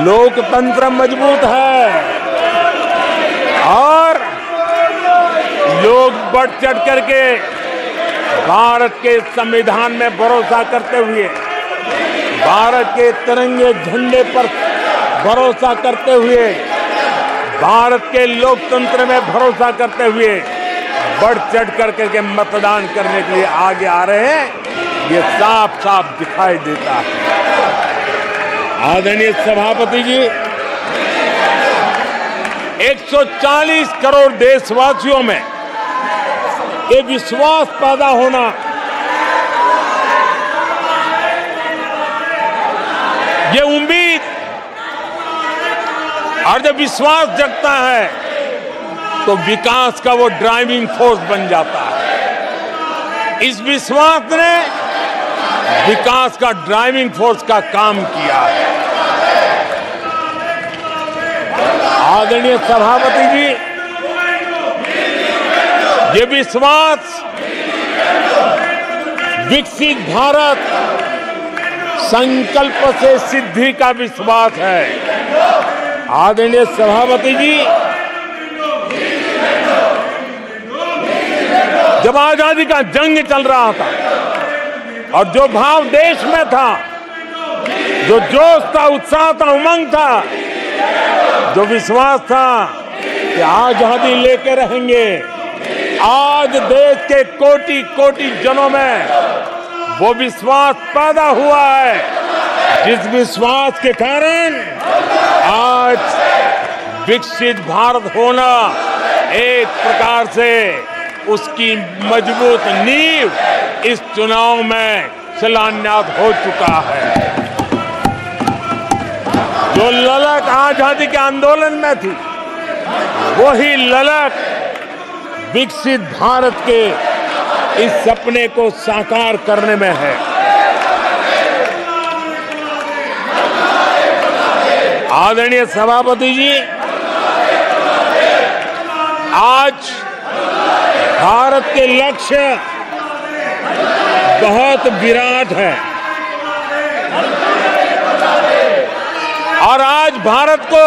लोकतंत्र मजबूत है और लोग बढ़ चढ़ करके भारत के संविधान में भरोसा करते हुए, भारत के तिरंगे झंडे पर भरोसा करते हुए, भारत के लोकतंत्र में भरोसा करते हुए बढ़ चढ़ करके मतदान करने के लिए आगे आ रहे हैं। ये साफ साफ दिखाई देता है। आदरणीय सभापति जी, 140 करोड़ देशवासियों में ये विश्वास पैदा होना, ये उम्मीद और जब विश्वास जगता है तो विकास का वो ड्राइविंग फोर्स बन जाता है। इस विश्वास ने विकास का ड्राइविंग फोर्स का काम किया है। आदरणीय सभापति जी, ये विश्वास विकसित भारत संकल्प से सिद्धि का विश्वास है। आदरणीय सभापति जी, जब आजादी का जंग चल रहा था और जो भाव देश में था, जो जोश था, उत्साह था, उमंग था, जो विश्वास था कि आजादी लेके रहेंगे, आज देश के कोटि कोटि जनों में वो विश्वास पैदा हुआ है, जिस विश्वास के कारण आज विकसित भारत होना एक प्रकार से उसकी मजबूत नींव इस चुनाव में शिलान्यास हो चुका है। जो ललक आजादी के आंदोलन में थी, वही ललक विकसित भारत के इस सपने को साकार करने में है। आदरणीय सभापति जी, आज भारत के लक्ष्य बहुत विराट है और आज भारत को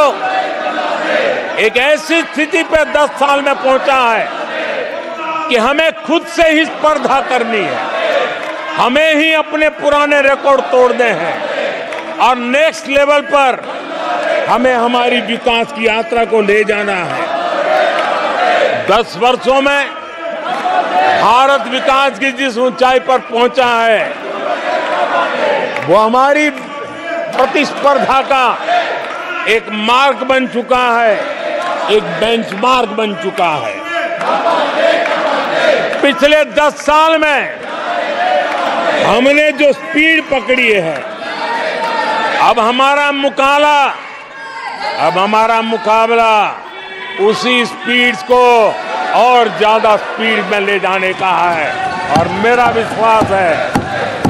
एक ऐसी स्थिति पे 10 साल में पहुंचा है कि हमें खुद से ही स्पर्धा करनी है, हमें ही अपने पुराने रिकॉर्ड तोड़ने हैं और नेक्स्ट लेवल पर हमें हमारी विकास की यात्रा को ले जाना है। 10 वर्षों में भारत विकास की जिस ऊंचाई पर पहुंचा है, वो हमारी प्रतिस्पर्धा का एक मार्ग बन चुका है, एक बेंचमार्क बन चुका है। पिछले 10 साल में हमने जो स्पीड पकड़ी है, अब हमारा मुकाबला उसी स्पीड को और ज्यादा स्पीड में ले जाने का है और मेरा विश्वास है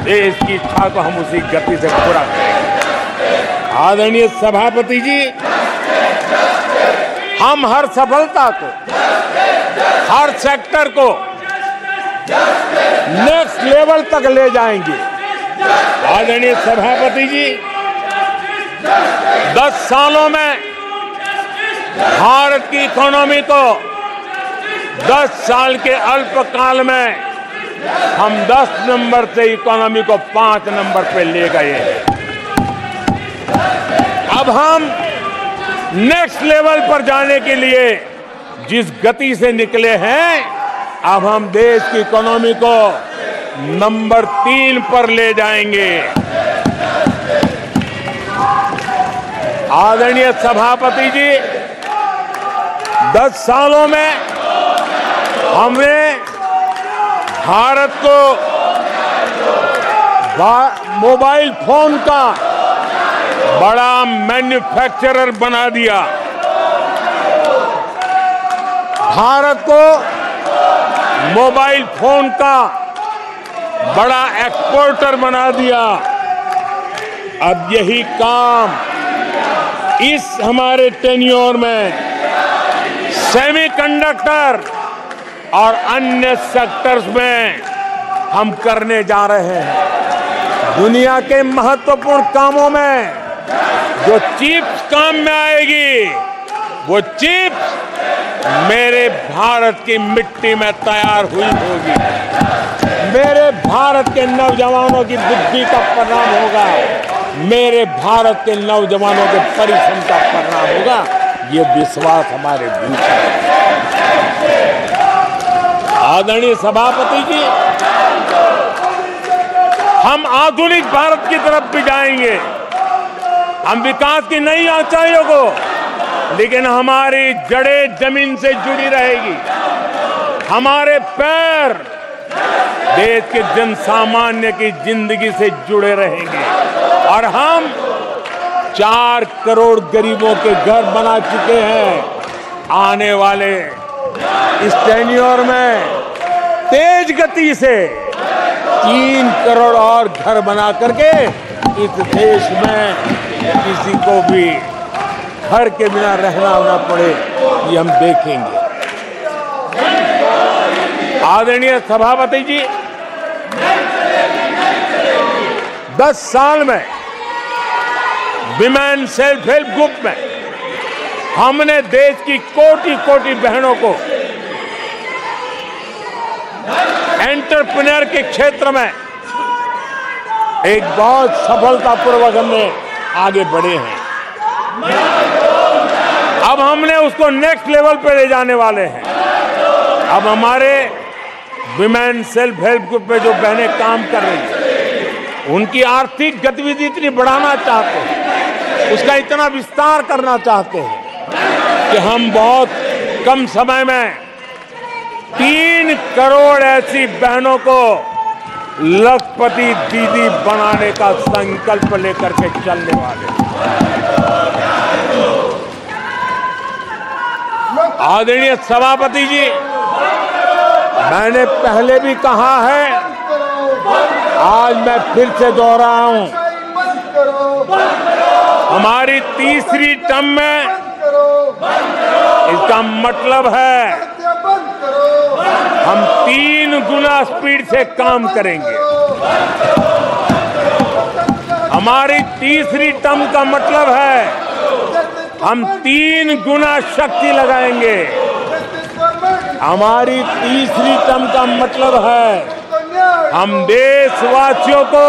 देश की इच्छा को हम उसी गति से पूरा करेंगे। आदरणीय सभापति जी, हम हर सफलता को, हर सेक्टर को नेक्स्ट लेवल तक ले जाएंगे। आदरणीय सभापति जी, 10 सालों में भारत की इकोनॉमी को 10 साल के अल्पकाल में हम 10 नंबर से इकोनॉमी को 5 नंबर पे ले गए हैं। अब हम नेक्स्ट लेवल पर जाने के लिए जिस गति से निकले हैं, अब हम देश की इकोनॉमी को नंबर 3 पर ले जाएंगे। आदरणीय सभापति जी, 10 सालों में हमने भारत को मोबाइल फोन का बड़ा मैन्युफैक्चरर बना दिया, भारत को मोबाइल फोन का बड़ा एक्सपोर्टर बना दिया। अब यही काम इस हमारे टेन्योर में सेमीकंडक्टर और अन्य सेक्टर्स में हम करने जा रहे हैं। दुनिया के महत्वपूर्ण कामों में जो चिप्स काम में आएगी, वो चिप्स मेरे भारत की मिट्टी में तैयार हुई होगी। मेरे भारत के नौजवानों की बुद्धि का परिणाम होगा, मेरे भारत के नौजवानों के परिश्रम का परिणाम होगा। ये विश्वास हमारे बीच है। आदरणीय सभापति जी, हम आधुनिक भारत की तरफ भी जाएंगे, हम विकास की नई ऊंचाइयों को, लेकिन हमारी जड़ें जमीन से जुड़ी रहेगी, हमारे पैर देश के जन सामान्य की जिंदगी से जुड़े रहेंगे और हम 4 करोड़ गरीबों के घर बना चुके हैं। आने वाले इस टेन्योर में तेज गति से 3 करोड़ और घर बना करके इस देश में किसी को भी घर के बिना रहना ना पड़े, ये हम देखेंगे। आदरणीय सभापति जी, 10 साल में विमेन सेल्फ हेल्प ग्रुप में हमने देश की कोटि-कोटि बहनों को एंटरप्रेन्योर के क्षेत्र में एक बहुत सफलतापूर्वक हमने आगे बढ़े हैं। अब हमने उसको नेक्स्ट लेवल पे ले जाने वाले हैं। अब हमारे विमेन सेल्फ हेल्प ग्रुप में जो बहनें काम कर रही हैं, उनकी आर्थिक गतिविधि इतनी बढ़ाना चाहते हैं, उसका इतना विस्तार करना चाहते हैं कि हम बहुत कम समय में 3 करोड़ ऐसी बहनों को लखपति दीदी बनाने का संकल्प लेकर के चलने वाले हैं। आदरणीय सभापति जी, मैंने पहले भी कहा है, आज मैं फिर से दोहराया हूं, हमारी तीसरी टर्म में इसका मतलब है हम 3 गुना स्पीड से काम करेंगे। हमारी तीसरी टर्म का मतलब है हम 3 गुना शक्ति लगाएंगे। हमारी तीसरी टर्म का मतलब है हम देशवासियों को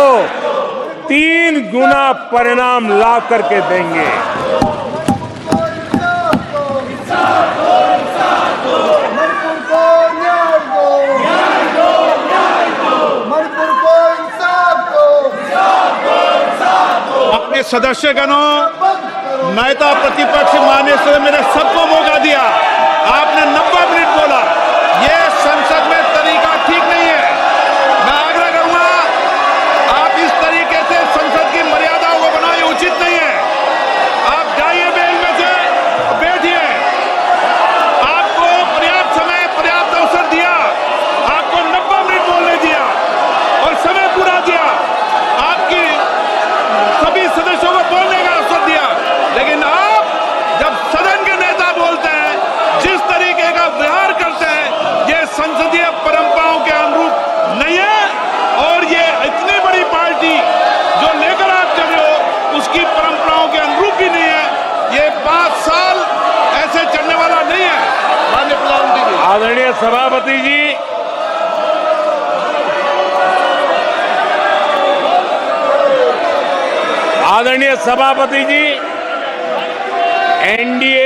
3 गुना परिणाम ला करके देंगे। अपने सदस्यगणों, नेता प्रतिपक्ष माननीय सदस्य, मैंने सबको मौका दिया, आपने 90 मिनट बोला, ये संसद में तरीका ठीक नहीं है। मैं आग्रह करूंगा, आप इस तरीके से संसद की मर्यादाओं को बनाए, उचित नहीं है। आप जाइए बेल में से, बैठिए। आपको पर्याप्त समय, पर्याप्त अवसर दिया, आपको 90 मिनट बोलने दिया और समय पूरा दिया, आपकी सभी सदस्यों को बोलने का अवसर दिया, लेकिन आप जब सदन के नेता बोलते हैं, जिस तरीके का व्यवहार करते हैं, ये संसदीय परंपराओं के अनुरूप नहीं है और ये इतनी बड़ी पार्टी जो लेकर आप चल रहे हो, उसकी परंपराओं के अनुरूप भी नहीं है। ये 5 साल ऐसे चलने वाला नहीं है। माननीय प्रधानमंत्री जी। आदरणीय सभापति जी, आदरणीय सभापति जी, एनडीए